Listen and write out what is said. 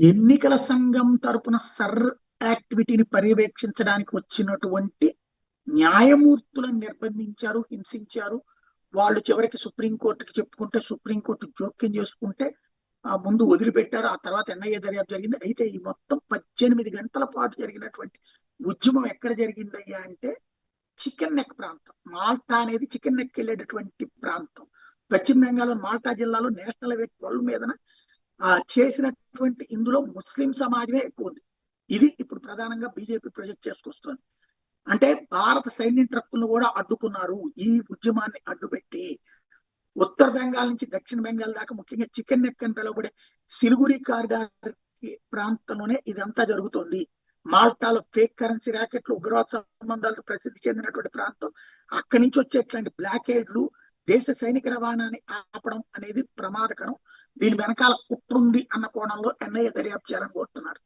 ఎన్నికల సంఘం తరపున యాక్టివిటీని పర్యవేక్షించడానికి వచ్చినటువంటి న్యాయమూర్తులను నిర్బంధించారు, హింసించారు. వాళ్ళు చివరికి సుప్రీంకోర్టుకి చెప్పుకుంటే సుప్రీంకోర్టు జోక్యం చేసుకుంటే ముందు వదిలిపెట్టారు. ఆ తర్వాత ఎన్ఐఏ దర్యాప్తు జరిగింది. అయితే ఈ మొత్తం 18 గంటల పాటు జరిగినటువంటి ఉద్యమం ఎక్కడ జరిగిందయ్యా అంటే చికెన్ నెక్ ప్రాంతం. మాల్టా అనేది చికెన్ నెక్ వెళ్ళేటటువంటి ప్రాంతం. పశ్చిమ బెంగాల్ మాల్టా జిల్లాలో నేషనల్ హైవే 12 మీదన చేసినటువంటి ఇందులో ముస్లిం సమాజమే ఎక్కువ ఉంది. ఇది ఇప్పుడు ప్రధానంగా బీజేపీ ప్రొజెక్ట్ చేసుకొస్తుంది. అంటే భారత సైన్యం ట్రక్కులను కూడా అడ్డుకున్నారు. ఈ ఉద్యమాన్ని అడ్డుపెట్టి ఉత్తర బెంగాల్ నుంచి దక్షిణ బెంగాల్ దాకా ముఖ్యంగా చికెన్ నెక్ అని పిలువబడే సిలిగురి కారిడార్ ప్రాంతంలోనే ఇదంతా జరుగుతుంది. మాల్టాలో ఫేక్ కరెన్సీ ర్యాకెట్లు, ఉగ్రవాద సంబంధాలతో ప్రసిద్ధి చెందినటువంటి ప్రాంతం. అక్కడి నుంచి వచ్చేటువంటి బ్లాకేడ్లు, దేశ సైనిక రవాణాని ఆపడం అనేది ప్రమాదకరం. దీని వెనకాల కుట్రుంది అన్న కోణంలో ఎన్ఐఏ దర్యాప్తు చేయాలని కోరుతున్నారు.